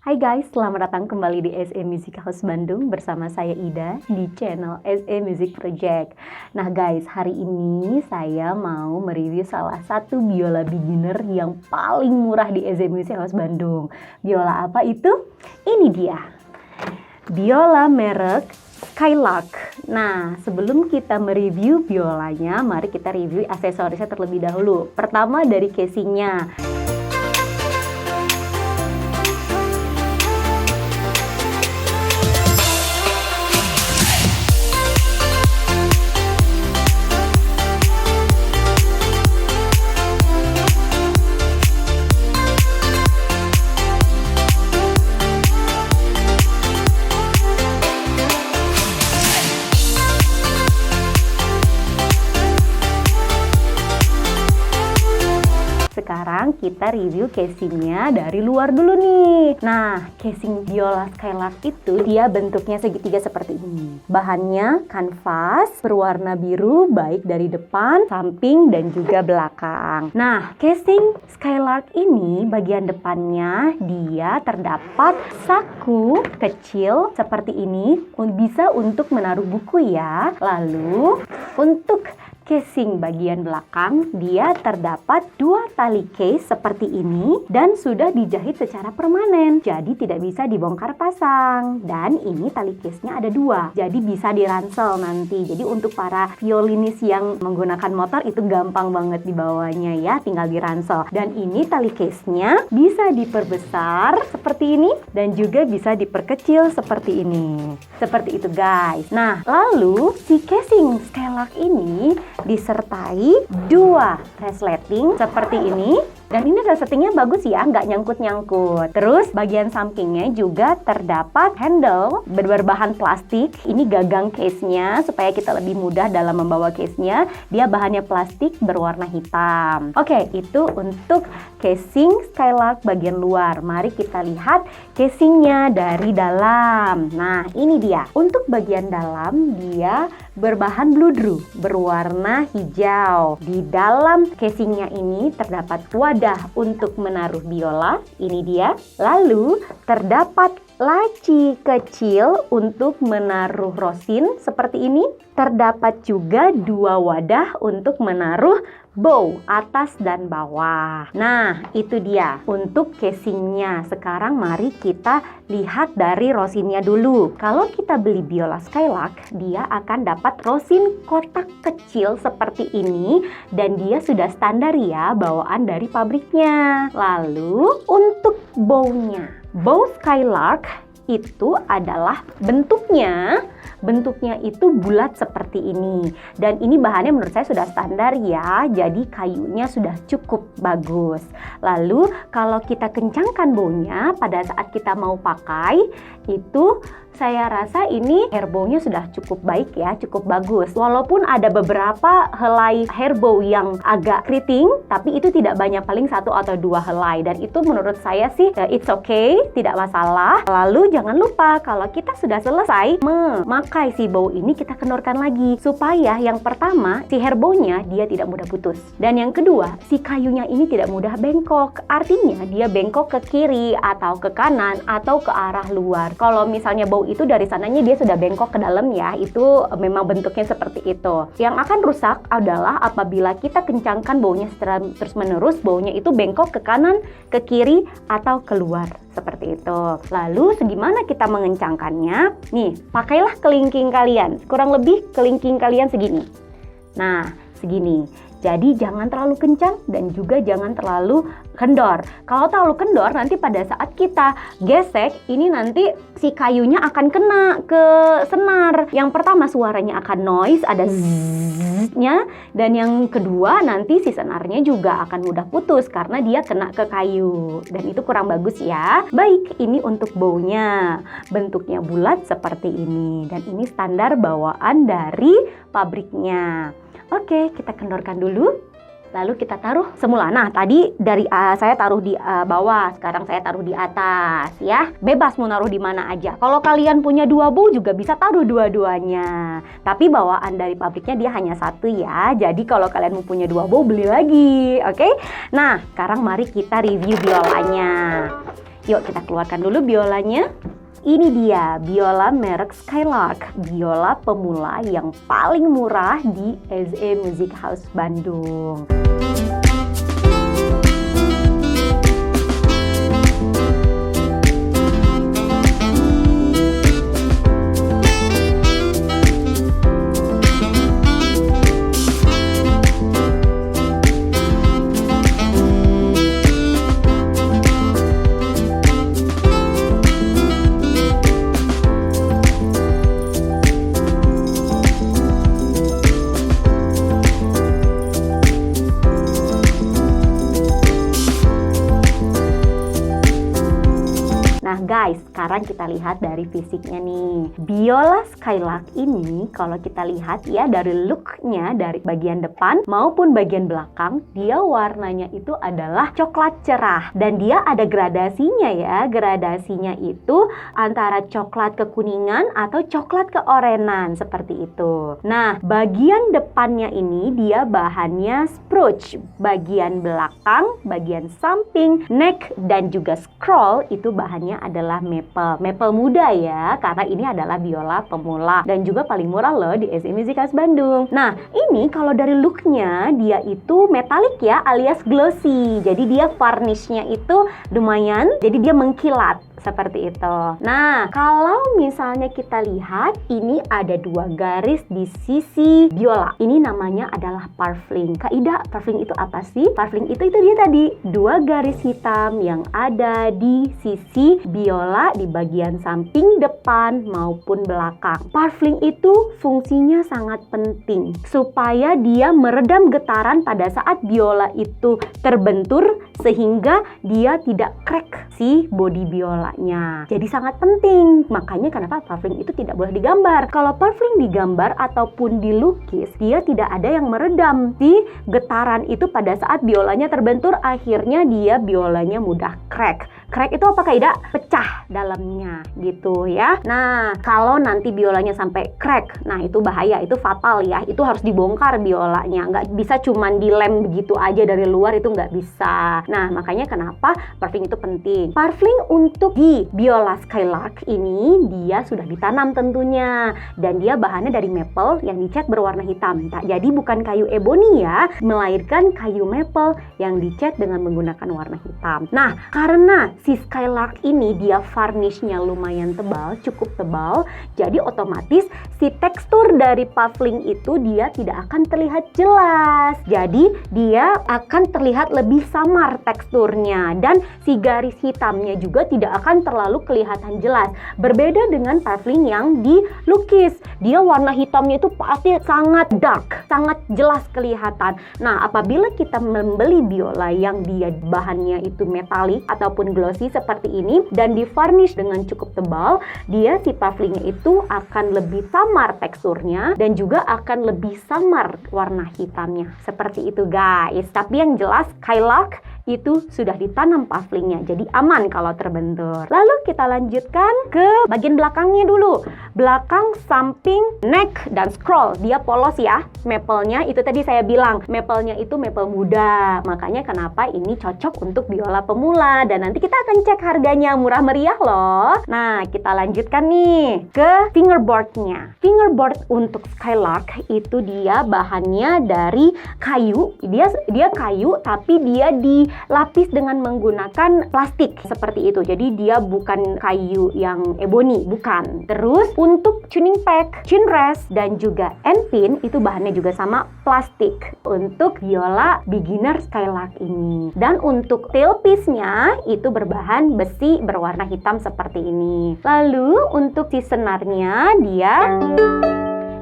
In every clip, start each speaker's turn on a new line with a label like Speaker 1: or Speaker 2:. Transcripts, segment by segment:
Speaker 1: Hai guys, selamat datang kembali di SE Music House Bandung bersama saya Ida di channel SE Music Project. Nah guys, hari ini saya mau mereview salah satu biola beginner yang paling murah di SE Music House Bandung. Biola apa itu? Ini dia, biola merek Skylark. Nah, sebelum kita mereview biolanya, mari kita review aksesorisnya terlebih dahulu. Pertama dari casingnya. Sekarang kita review casingnya dari luar dulu nih. Nah, casing biola Skylark itu dia bentuknya segitiga seperti ini. Bahannya kanvas berwarna biru baik dari depan, samping, dan juga belakang. Nah, casing Skylark ini bagian depannya dia terdapat saku kecil seperti ini. Bisa untuk menaruh buku ya. Lalu untuk casing bagian belakang dia terdapat dua tali case seperti ini dan sudah dijahit secara permanen, jadi tidak bisa dibongkar pasang. Dan ini tali case-nya ada dua, jadi bisa diransel nanti. Jadi untuk para violinis yang menggunakan motor itu gampang banget dibawanya ya, tinggal diransel. Dan ini tali case-nya bisa diperbesar seperti ini dan juga bisa diperkecil seperti ini. Seperti itu guys. Nah, lalu si casing Skylark ini disertai dua resleting seperti ini. Dan ini resletingnya bagus ya, nggak nyangkut-nyangkut. Terus bagian sampingnya juga terdapat handle berbahan plastik. Ini gagang case-nya supaya kita lebih mudah dalam membawa case-nya. Dia bahannya plastik berwarna hitam. Oke, itu untuk casing Skylark bagian luar. Mari kita lihat casingnya dari dalam. Nah, ini dia. Untuk bagian dalam dia berbahan bludru berwarna hijau. Di dalam casingnya ini terdapat wadah untuk menaruh biola, ini dia. Lalu terdapat laci kecil untuk menaruh rosin seperti ini. Terdapat juga dua wadah untuk menaruh bow atas dan bawah. Nah, itu dia untuk casingnya. Sekarang mari kita lihat dari rosinnya dulu. Kalau kita beli biola Skylark, dia akan dapat rosin kotak kecil seperti ini dan dia sudah standar ya bawaan dari pabriknya. Lalu untuk bownya, bow Skylark itu adalah bentuknya itu bulat seperti ini. Dan ini bahannya menurut saya sudah standar ya, jadi kayunya sudah cukup bagus. Lalu kalau kita kencangkan bownya pada saat kita mau pakai, itu saya rasa ini hair bow-nya sudah cukup baik ya, cukup bagus. Walaupun ada beberapa helai hair bow yang agak keriting, tapi itu tidak banyak, paling satu atau dua helai. Dan itu menurut saya sih it's okay, tidak masalah. Lalu jangan lupa kalau kita sudah selesai memakai si bow ini, kita kendorkan lagi. Supaya yang pertama, si hair bow-nya dia tidak mudah putus. Dan yang kedua, si kayunya ini tidak mudah bengkok. Artinya dia bengkok ke kiri atau ke kanan atau ke arah luar. Kalau misalnya bow itu dari sananya dia sudah bengkok ke dalam ya, itu memang bentuknya seperti itu. Yang akan rusak adalah apabila kita kencangkan baunya secara terus menerus, baunya itu bengkok ke kanan, ke kiri, atau keluar seperti itu. Lalu segimana kita mengencangkannya? Nih, pakailah kelingking kalian, kurang lebih kelingking kalian segini. Nah, segini. Jadi jangan terlalu kencang dan juga jangan terlalu kendor. Kalau terlalu kendor, nanti pada saat kita gesek, ini nanti si kayunya akan kena ke senar. Yang pertama suaranya akan noise, ada zzz-nya. Dan yang kedua nanti si senarnya juga akan mudah putus karena dia kena ke kayu. Dan itu kurang bagus ya. Baik, ini untuk bownya. Bentuknya bulat seperti ini. Dan ini standar bawaan dari pabriknya. Oke, kita kendorkan dulu. Lalu kita taruh semula. Nah, tadi dari saya taruh di bawah, sekarang saya taruh di atas ya. Bebas mau naruh di mana aja. Kalau kalian punya dua bow juga bisa taruh dua-duanya. Tapi bawaan dari pabriknya dia hanya satu ya. Jadi kalau kalian mau punya dua bow, beli lagi. Oke? Nah, sekarang mari kita review biolanya. Yuk kita keluarkan dulu biolanya. Ini dia biola merek Skylark, biola pemula yang paling murah di SE Music House Bandung. Guys, sekarang kita lihat dari fisiknya nih. Biola Skylark ini kalau kita lihat ya dari looknya, dari bagian depan maupun bagian belakang, dia warnanya itu adalah coklat cerah. Dan dia ada gradasinya ya. Gradasinya itu antara coklat kekuningan atau coklat keorenan seperti itu. Nah, bagian depannya ini dia bahannya spruce. Bagian belakang, bagian samping, neck, dan juga scroll itu bahannya adalah maple muda ya, karena ini adalah biola pemula dan juga paling murah loh di SE Music House Bandung. Nah, ini kalau dari looknya dia itu metalik ya, alias glossy. Jadi dia varnishnya itu lumayan, jadi dia mengkilat seperti itu. Nah, kalau misalnya kita lihat ini ada 2 garis di sisi biola. Ini namanya adalah purfling. Kak Ida, purfling itu apa sih? Purfling itu dia tadi 2 garis hitam yang ada di sisi biola di bagian samping depan maupun belakang. Purfling itu fungsinya sangat penting supaya dia meredam getaran pada saat biola itu terbentur sehingga dia tidak crack si body biolanya. Jadi sangat penting. Makanya kenapa purfling itu tidak boleh digambar. Kalau purfling digambar ataupun dilukis, dia tidak ada yang meredam si getaran itu pada saat biolanya terbentur, akhirnya dia biolanya mudah crack. Crack itu apa Kak Ida? Pecah dalamnya gitu ya. Nah, kalau nanti biolanya sampai crack, nah itu bahaya, itu fatal ya. Itu harus dibongkar biolanya. Nggak bisa cuman dilem begitu aja dari luar, itu nggak bisa. Nah, makanya kenapa purfling itu penting. Purfling untuk di biola Skylark ini dia sudah ditanam tentunya. Dan dia bahannya dari maple yang dicat berwarna hitam. Jadi bukan kayu ebony ya, melainkan kayu maple yang dicat dengan menggunakan warna hitam. Nah, karena si Skylark ini dia varnishnya lumayan tebal, cukup tebal, jadi otomatis si tekstur dari purfling itu dia tidak akan terlihat jelas. Jadi dia akan terlihat lebih samar teksturnya dan si garis hitamnya juga tidak akan terlalu kelihatan jelas. Berbeda dengan purfling yang dilukis, dia warna hitamnya itu pasti sangat dark, sangat jelas kelihatan. Nah, apabila kita membeli biola yang dia bahannya itu metalik ataupun glossy seperti ini dan di varnish dengan cukup tebal, dia si purflingnya itu akan lebih samar teksturnya dan juga akan lebih samar warna hitamnya. Seperti itu guys. Tapi yang jelas Skylark itu sudah ditanam purflingnya, jadi aman kalau terbentur. Lalu kita lanjutkan ke bagian belakangnya dulu. Belakang, samping, neck, dan scroll. Dia polos ya, maple-nya itu tadi saya bilang, maple-nya itu maple muda. Makanya kenapa ini cocok untuk biola pemula. Dan nanti kita akan cek harganya, murah meriah loh. Nah, kita lanjutkan nih ke fingerboard-nya. Fingerboard untuk Skylark itu dia bahannya dari kayu. Dia kayu tapi dia dilapis dengan menggunakan plastik seperti itu. Jadi dia bukan kayu yang ebony, bukan. Terus untuk tuning pack, chin rest, dan juga end pin itu bahannya juga sama plastik untuk biola beginner Skylark ini. Dan untuk tailpiece-nya itu berbahan besi berwarna hitam seperti ini. Lalu untuk si senarnya dia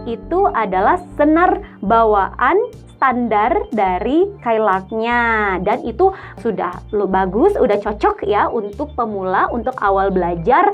Speaker 1: itu adalah senar bawaan standar dari Skylark-nya, dan itu sudah bagus, udah cocok ya untuk pemula, untuk awal belajar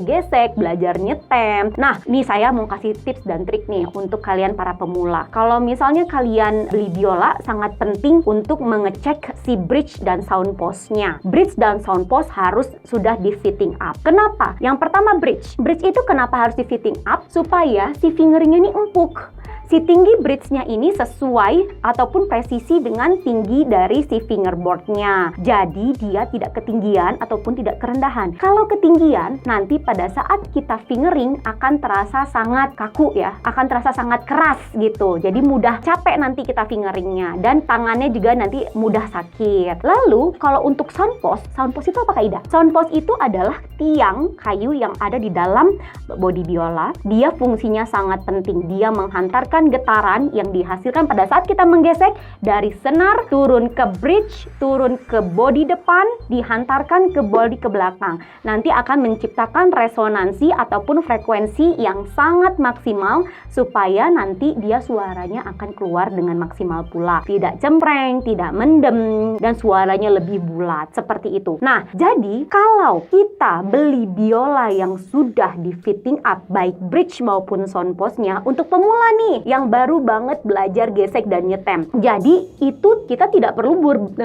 Speaker 1: gesek, belajar nyetem. Nah, ini saya mau kasih tips dan trik nih untuk kalian para pemula. Kalau misalnya kalian beli biola, sangat penting untuk mengecek si bridge dan sound post-nya. Bridge dan sound post harus sudah di fitting up. Kenapa? Yang pertama bridge. Bridge itu kenapa harus di fitting up? Supaya si fingernya ini empuk. si tinggi bridge-nya ini sesuai ataupun presisi dengan tinggi dari si fingerboard-nya. Jadi dia tidak ketinggian ataupun tidak kerendahan. Kalau ketinggian, nanti pada saat kita fingering akan terasa sangat kaku ya, akan terasa sangat keras gitu. Jadi mudah capek nanti kita fingeringnya, dan tangannya juga nanti mudah sakit. Lalu kalau untuk sound post itu apa Kak Ida? Sound post itu adalah tiang kayu yang ada di dalam bodi biola. Dia fungsinya sangat penting. Dia menghantarkan getaran yang dihasilkan pada saat kita menggesek dari senar turun ke bridge, turun ke bodi depan, dihantarkan ke bodi ke belakang. Nanti akan menciptakan resonansi ataupun frekuensi yang sangat maksimal supaya nanti dia suaranya akan keluar dengan maksimal pula. Tidak cempreng, tidak mendem, dan suaranya lebih bulat. Seperti itu. Nah, jadi kalau kita beli biola yang sudah di fitting up baik bridge maupun sound post-nya untuk pemula nih yang baru banget belajar gesek dan nyetem. Jadi itu kita tidak perlu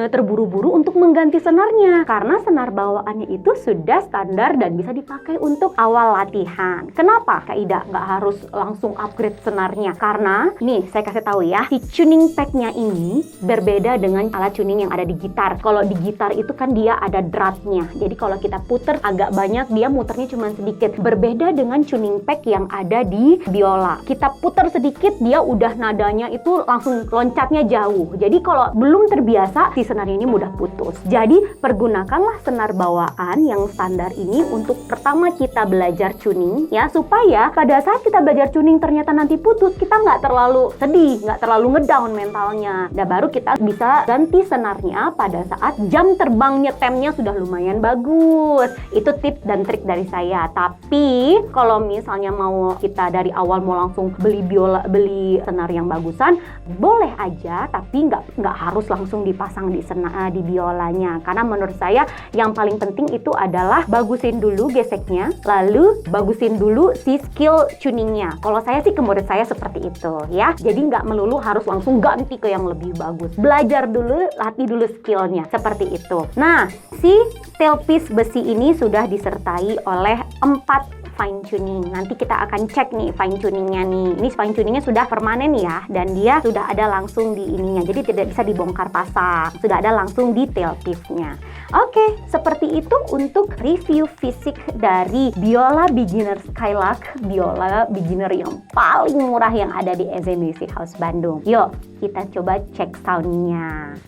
Speaker 1: terburu-buru untuk mengganti senarnya karena senar bawaannya itu sudah standar dan bisa dipakai untuk awal latihan. Kenapa Kak Ida nggak harus langsung upgrade senarnya? Karena nih saya kasih tahu ya, si tuning pack-nya ini berbeda dengan alat tuning yang ada di gitar. Kalau di gitar itu kan dia ada dratnya. Jadi kalau kita puter agak banyak, dia muternya cuma sedikit. Berbeda dengan tuning pack yang ada di biola. Kita puter sedikit, dia udah nadanya itu langsung loncatnya jauh. Jadi kalau belum terbiasa, si senarnya ini mudah putus. Jadi pergunakanlah senar bawaan yang standar ini untuk pertama kita belajar tuning ya, supaya pada saat kita belajar tuning ternyata nanti putus, kita nggak terlalu sedih, nggak terlalu ngedown mentalnya. Dan baru kita bisa ganti senarnya pada saat jam terbang nyetemnya sudah lumayan bagus. Itu tips dan trik dari saya. Tapi kalau misalnya mau kita dari awal mau langsung beli senar yang bagusan, boleh aja, tapi nggak harus langsung dipasang di biolanya. Karena menurut saya yang paling penting itu adalah bagusin dulu geseknya, lalu bagusin dulu si skill tuningnya. Kalau saya sih ke murid saya seperti itu ya. Jadi nggak melulu harus langsung ganti ke yang lebih bagus. Belajar dulu, latih dulu skillnya. Seperti itu. Nah, si tailpiece besi ini sudah disertai oleh 4 fine tuning. Nanti kita akan cek nih fine tuningnya nih. Ini fine tuningnya sudah permanen ya, dan dia sudah ada langsung di ininya. Jadi tidak bisa dibongkar pasang. Sudah ada langsung di tailpiece-nya. Oke, seperti itu untuk review fisik dari biola beginner Skylark, biola beginner yang paling murah yang ada di EZ Music House Bandung. Yuk, kita coba cek soundnya.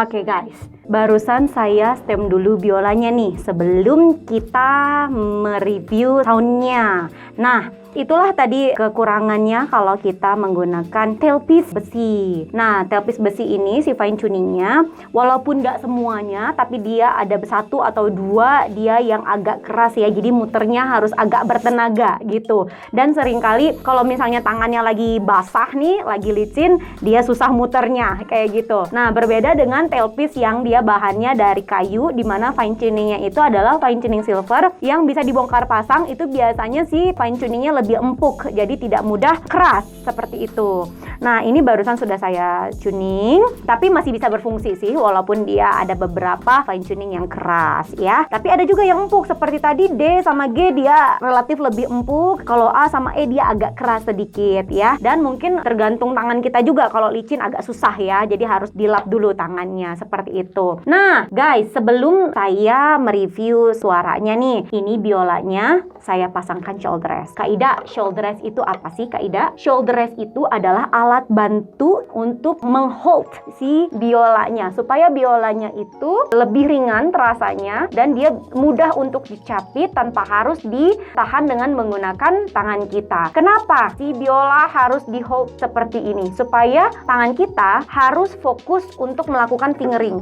Speaker 1: Oke guys, barusan saya stem dulu biolanya nih sebelum kita mereview soundnya. Nah, itulah tadi kekurangannya kalau kita menggunakan tailpiece besi. Nah, tailpiece besi ini si fine tuningnya walaupun nggak semuanya, tapi dia ada 1 atau 2 dia yang agak keras ya. Jadi muternya harus agak bertenaga gitu. Dan seringkali kalau misalnya tangannya lagi basah nih, lagi licin, dia susah muternya kayak gitu. Nah, berbeda dengan tailpiece yang dia bahannya dari kayu, dimana fine tuningnya itu adalah fine tuning silver yang bisa dibongkar pasang. Itu biasanya si fine tuningnya lebih empuk, jadi tidak mudah keras seperti itu. Nah, ini barusan sudah saya tuning, tapi masih bisa berfungsi sih, walaupun dia ada beberapa fine tuning yang keras ya. Tapi ada juga yang empuk, seperti tadi D sama G dia relatif lebih empuk, kalau A sama E dia agak keras sedikit ya. Dan mungkin tergantung tangan kita juga, kalau licin agak susah ya, jadi harus dilap dulu tangannya, seperti itu. Nah guys, sebelum saya mereview suaranya nih, ini biolanya saya pasangkan shoulder rest. Kak Ida, shoulder rest itu apa sih Kak Ida? Shoulder rest itu adalah alat bantu untuk menghold si biolanya, supaya biolanya itu lebih ringan terasanya dan dia mudah untuk dicapit tanpa harus ditahan dengan menggunakan tangan kita. Kenapa si biola harus di hold seperti ini? Supaya tangan kita harus fokus untuk melakukan fingering.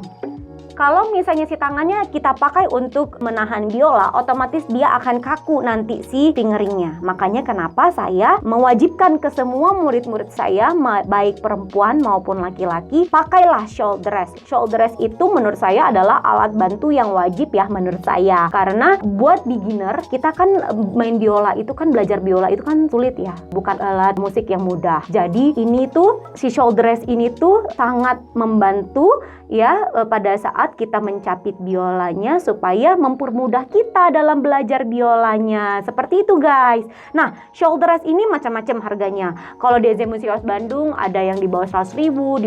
Speaker 1: Kalau misalnya si tangannya kita pakai untuk menahan biola, otomatis dia akan kaku nanti si fingeringnya. Makanya kenapa saya mewajibkan ke semua murid-murid saya, baik perempuan maupun laki-laki, pakailah shoulder rest. Shoulder rest itu menurut saya adalah alat bantu yang wajib ya menurut saya. Karena buat beginner, kita kan main biola itu kan, belajar biola itu kan sulit ya, bukan alat musik yang mudah. Jadi ini tuh, si shoulder rest ini tuh sangat membantu ya pada saat kita mencapit biolanya, supaya mempermudah kita dalam belajar biolanya. Seperti itu guys. Nah, shoulder rest ini macam-macam harganya. Kalau di Ezemusi House Bandung ada yang di bawah 100.000,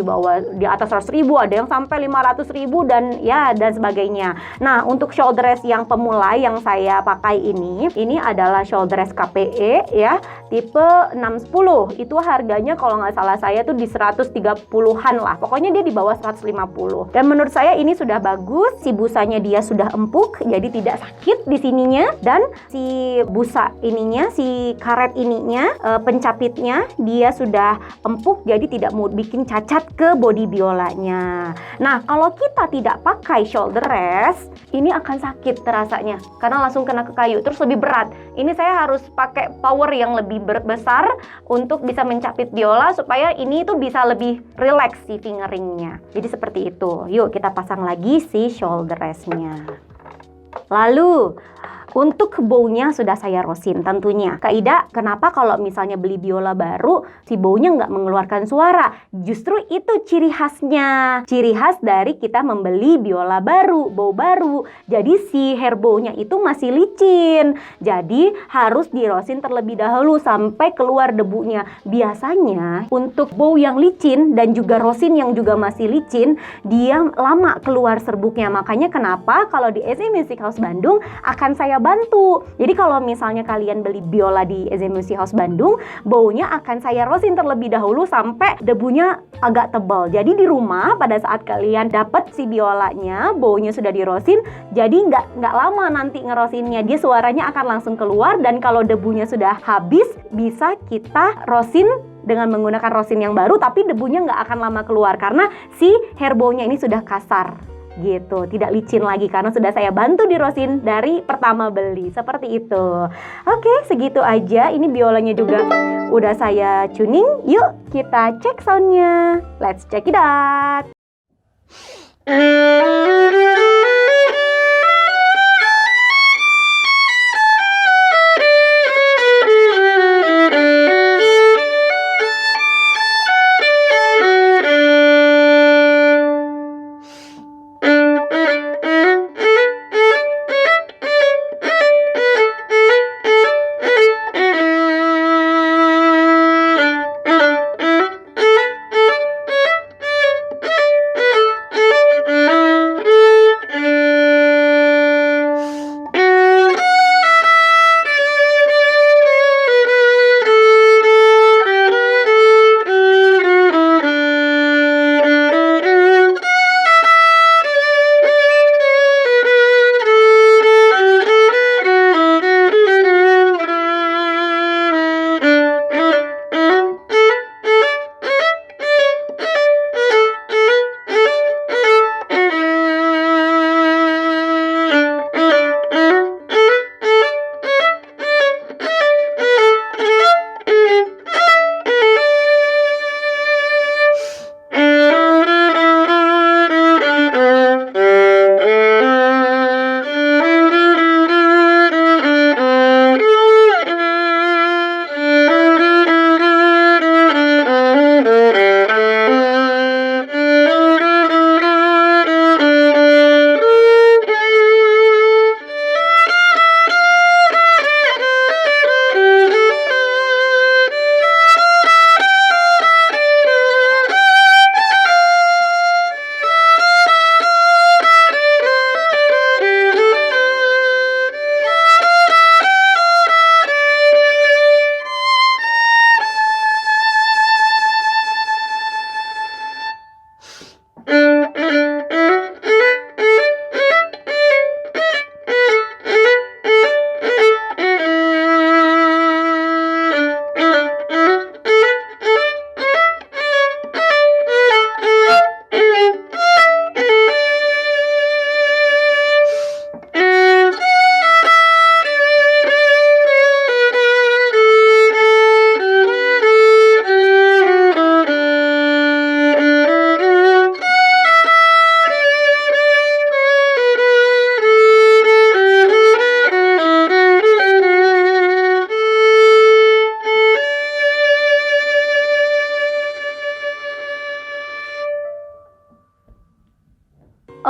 Speaker 1: di atas 100.000, ada yang sampai 500.000 dan sebagainya. Nah, untuk shoulder rest yang pemula yang saya pakai ini adalah shoulder rest KPE ya, tipe 610. Itu harganya kalau nggak salah saya tuh di 130-an lah. Pokoknya dia di bawah 150. Dan menurut saya ini sudah bagus, si busanya dia sudah empuk, jadi tidak sakit di sininya, dan si busa ininya, si karet ininya, pencapitnya dia sudah empuk, jadi tidak mau bikin cacat ke body biolanya. Nah, kalau kita tidak pakai shoulder rest, ini akan sakit terasanya, karena langsung kena ke kayu, terus lebih berat. Ini saya harus pakai power yang lebih besar untuk bisa mencapit biola, supaya ini tuh bisa lebih relax si fingeringnya. Jadi seperti itu. Yuk kita pasang lagi si shoulder restnya. Lalu untuk bownya sudah saya rosin tentunya. Kak Ida, kenapa kalau misalnya beli biola baru, si bownya nggak mengeluarkan suara? Justru itu ciri khasnya. Ciri khas dari kita membeli biola baru, bow baru. Jadi si hair bownya itu masih licin. Jadi harus dirosin terlebih dahulu sampai keluar debunya. Biasanya untuk bow yang licin dan juga rosin yang juga masih licin, dia lama keluar serbuknya. Makanya kenapa kalau di SM Music House Bandung akan saya bantu. Jadi kalau misalnya kalian beli biola di Ezemusi House Bandung, baunya akan saya rosin terlebih dahulu sampai debunya agak tebal. Jadi di rumah pada saat kalian dapat si biolanya, baunya sudah dirosin, jadi nggak lama nanti ngerosinnya, dia suaranya akan langsung keluar. Dan kalau debunya sudah habis, bisa kita rosin dengan menggunakan rosin yang baru, tapi debunya nggak akan lama keluar karena si hair bow-nya ini sudah kasar gitu, tidak licin lagi karena sudah saya bantu di rosin dari pertama beli. Seperti itu. Oke, segitu aja. Ini biolanya juga udah saya tuning. Yuk kita cek soundnya. Let's check it out.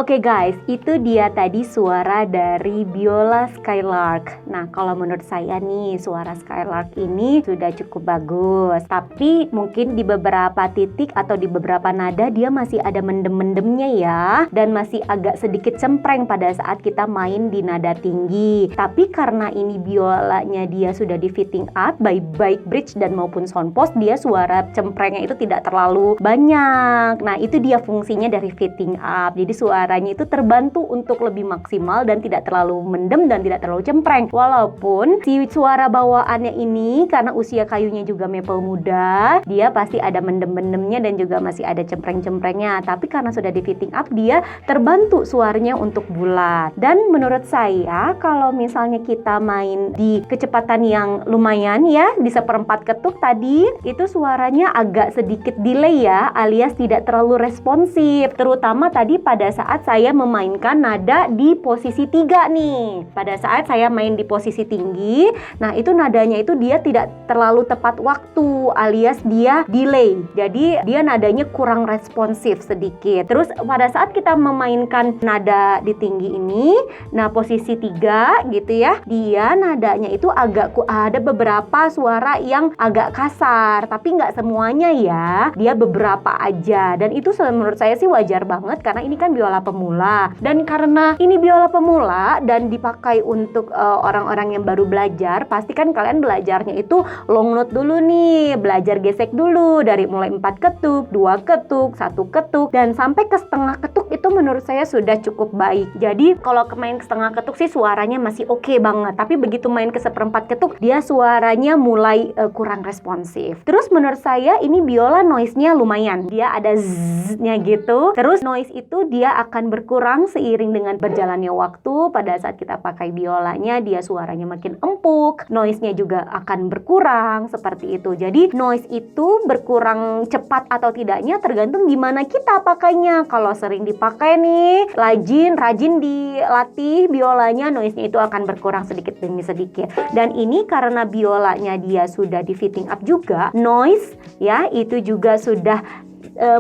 Speaker 1: Oke guys, itu dia tadi suara dari biola Skylark. Nah, kalau menurut saya nih, suara Skylark ini sudah cukup bagus. Tapi mungkin di beberapa titik atau di beberapa nada dia masih ada mendem-mendemnya ya. Dan masih agak sedikit cempreng pada saat kita main di nada tinggi. Tapi karena ini biolanya dia sudah di fitting up baik bridge dan maupun sound post, dia suara cemprengnya itu tidak terlalu banyak. Nah, itu dia fungsinya dari fitting up. Jadi suaranya itu terbantu untuk lebih maksimal dan tidak terlalu mendem dan tidak terlalu cempreng. Walaupun si suara bawaannya ini karena usia kayunya juga maple muda, dia pasti ada mendem-mendemnya dan juga masih ada cempreng-cemprengnya. Tapi karena sudah di fitting up, dia terbantu suaranya untuk bulat. Dan menurut saya kalau misalnya kita main di kecepatan yang lumayan ya, di 1/4 ketuk tadi, itu suaranya agak sedikit delay ya, alias tidak terlalu responsif. Terutama tadi pada saat saya memainkan nada di posisi 3 nih. Pada saat saya main di posisi tinggi, nah itu nadanya itu dia tidak terlalu tepat waktu, alias dia delay. Jadi dia nadanya kurang responsif sedikit. Terus pada saat kita memainkan nada di tinggi ini, nah posisi 3 gitu ya, dia nadanya itu ada beberapa suara yang agak kasar, tapi nggak semuanya ya, dia beberapa aja. Dan itu menurut saya sih wajar banget karena ini kan biola pemula. Dan karena ini biola pemula dan dipakai untuk orang-orang yang baru belajar, pasti kan kalian belajarnya itu long note dulu nih, belajar gesek dulu dari mulai 4 ketuk, 2 ketuk, 1 ketuk, dan sampai ke setengah ketuk itu menurut saya sudah cukup baik. Jadi kalau main ke setengah ketuk sih suaranya masih oke banget, tapi begitu main ke 1/4 ketuk dia suaranya mulai kurang responsif. Terus menurut saya ini biola noise-nya lumayan, dia ada zzz-nya gitu. Terus noise itu dia akan berkurang seiring dengan berjalannya waktu. Pada saat kita pakai biolanya, dia suaranya makin empuk, noise-nya juga akan berkurang seperti itu. Jadi noise itu berkurang cepat atau tidaknya tergantung gimana kita pakainya. Kalau sering dipakai nih, rajin dilatih biolanya, noise-nya itu akan berkurang sedikit demi sedikit. Dan ini karena biolanya dia sudah di fitting up juga, noise ya itu juga sudah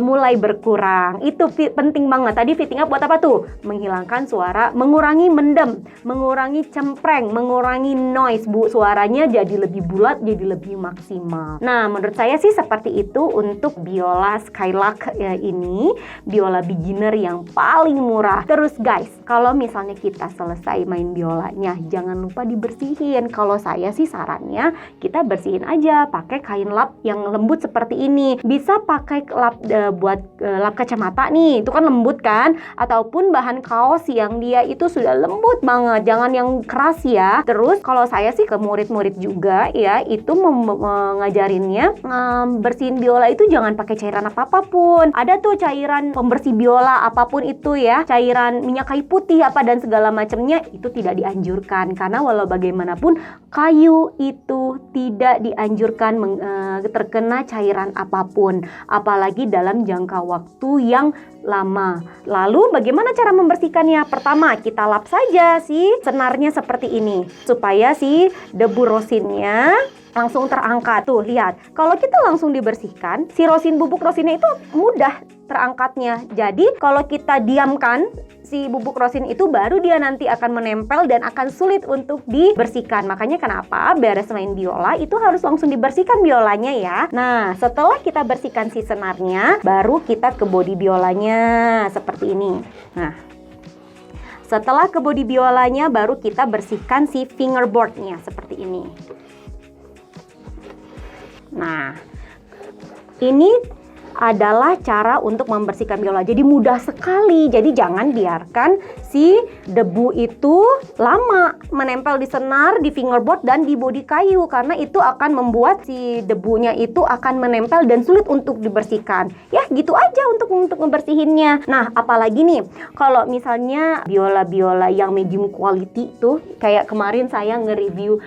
Speaker 1: mulai berkurang. Itu penting banget. Tadi fitting up buat apa tuh? Menghilangkan suara, mengurangi mendem, mengurangi cempreng, mengurangi noise. Suaranya jadi lebih bulat, jadi lebih maksimal. Nah, menurut saya sih seperti itu untuk biola Skylark ini, biola beginner yang paling murah. Terus guys, kalau misalnya kita selesai main biolanya, jangan lupa dibersihin. Kalau saya sih sarannya kita bersihin aja pakai kain lap yang lembut seperti ini. Bisa pakai lap buat lap kacamata nih, itu kan lembut kan, ataupun bahan kaos yang dia itu sudah lembut banget, jangan yang keras ya. Terus kalau saya sih ke murid-murid juga ya, itu mengajarinnya bersihin biola itu jangan pakai cairan apapun. Ada tuh cairan pembersih biola apapun itu ya, cairan minyak kayu putih apa dan segala macamnya, itu tidak dianjurkan karena walau bagaimanapun kayu itu tidak dianjurkan terkena cairan apapun, apalagi dalam jangka waktu yang lama. Lalu bagaimana cara membersihkannya? Pertama, kita lap saja si senarnya seperti ini supaya si debu rosinnya langsung terangkat. Tuh, lihat. Kalau kita langsung dibersihkan, si bubuk rosinnya itu mudah terangkatnya. Jadi, kalau kita diamkan si bubuk rosin itu, baru dia nanti akan menempel dan akan sulit untuk dibersihkan. Makanya kenapa beres main biola itu harus langsung dibersihkan biolanya ya. Nah, setelah kita bersihkan si senarnya, baru kita ke bodi biolanya seperti ini. Nah, setelah ke bodi biolanya, baru kita bersihkan si fingerboardnya seperti ini. Nah, ini adalah cara untuk membersihkan biola. Jadi mudah sekali. Jadi jangan biarkan si debu itu lama menempel di senar, di fingerboard dan di bodi kayu, karena itu akan membuat si debunya itu akan menempel dan sulit untuk dibersihkan. Ya, gitu aja untuk membersihinnya. Nah, apalagi nih kalau misalnya biola-biola yang medium quality tuh, kayak kemarin saya nge-review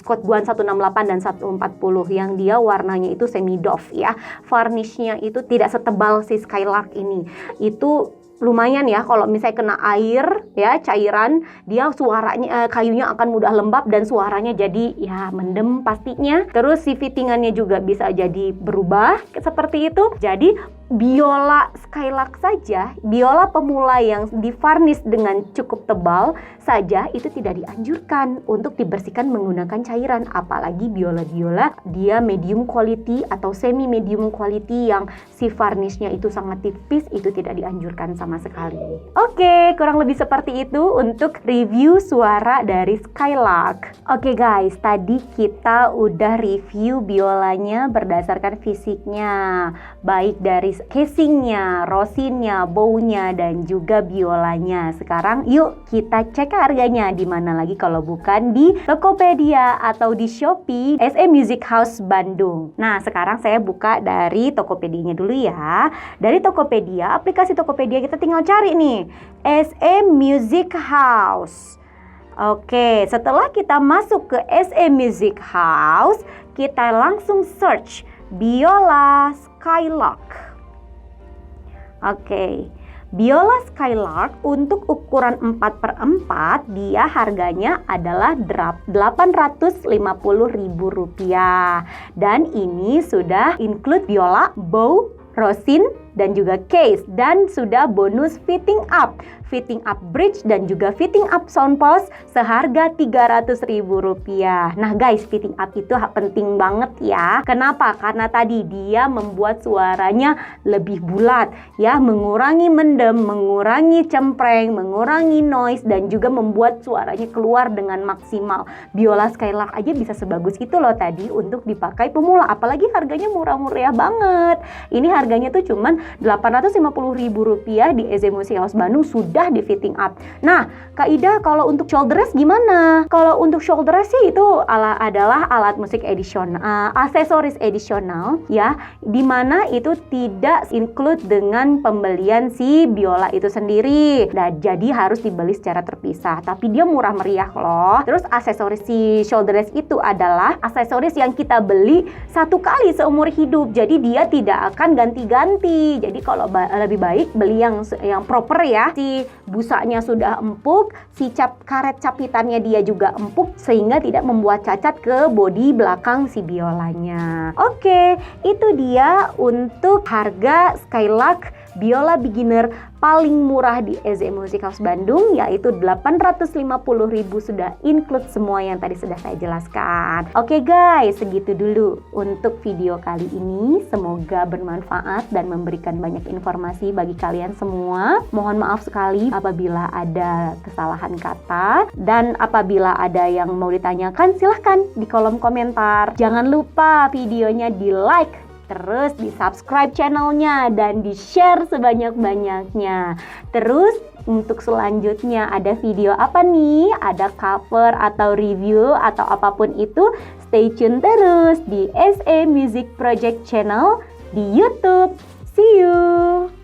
Speaker 1: Scott Guan 168 dan 140 yang dia warnanya itu semi doff ya. Varnishnya itu tidak setebal si Skylark ini. Itu lumayan ya kalau misalnya kena air ya, cairan, dia suaranya kayunya akan mudah lembab dan suaranya jadi ya mendem pastinya. Terus si fittingannya juga bisa jadi berubah seperti itu. Jadi biola Skylark saja, biola pemula yang divarnish dengan cukup tebal saja itu tidak dianjurkan untuk dibersihkan menggunakan cairan. Apalagi biola-biola dia medium quality atau semi medium quality yang si varnishnya itu sangat tipis, itu tidak dianjurkan sama sekali. Oke, kurang lebih seperti itu untuk review suara dari Skylark. Oke guys, tadi kita udah review biolanya berdasarkan fisiknya, baik dari casingnya, rosinnya, bownya, dan juga biolanya. Sekarang yuk kita cek harganya. Di mana lagi kalau bukan di Tokopedia atau di Shopee SE Music House Bandung. Nah, sekarang saya buka dari Tokopedia-nya dulu ya. Dari Tokopedia, aplikasi Tokopedia kita tinggal cari nih, SE Music House. Oke, setelah kita masuk ke SE Music House, kita langsung search biola Skylark. Oke, biola Skylark untuk ukuran 4x4 dia harganya adalah Rp850.000 dan ini sudah include biola, bow, rosin, dan juga case, dan sudah bonus fitting up bridge dan juga fitting up sound post seharga Rp300.000. Nah guys, fitting up itu penting banget ya. Kenapa? Karena tadi dia membuat suaranya lebih bulat ya, mengurangi mendem, mengurangi cempreng, mengurangi noise, dan juga membuat suaranya keluar dengan maksimal. Biola Skylark aja bisa sebagus itu loh tadi untuk dipakai pemula, apalagi harganya murah-murah banget. Ini harganya tuh cuman Rp850.000 di SE Music House Bandung sudah di fitting up. Nah, Kak Ida, kalau untuk shoulder rest gimana? Kalau untuk shoulder rest sih itu adalah alat musik edisional, aksesoris edisional ya, dimana itu tidak include dengan pembelian si biola itu sendiri. Nah, jadi harus dibeli secara terpisah. Tapi dia murah meriah loh. Terus aksesoris si shoulder rest itu adalah aksesoris yang kita beli satu kali seumur hidup. Jadi dia tidak akan ganti-ganti. Jadi kalau lebih baik beli yang proper ya. Si busanya sudah empuk, si karet capitannya dia juga empuk sehingga tidak membuat cacat ke bodi belakang si biolanya. Oke, itu dia untuk harga Skylark biola beginner paling murah di SE Music House Bandung, yaitu Rp850.000 sudah include semua yang tadi sudah saya jelaskan. Oke guys, segitu dulu untuk video kali ini. Semoga bermanfaat dan memberikan banyak informasi bagi kalian semua. Mohon maaf sekali apabila ada kesalahan kata, dan apabila ada yang mau ditanyakan silahkan di kolom komentar. Jangan lupa videonya di like, terus di subscribe channelnya dan di share sebanyak-banyaknya. Terus untuk selanjutnya ada video apa nih? Ada cover atau review atau apapun itu, stay tune terus di SE Music Project Channel di YouTube. See you!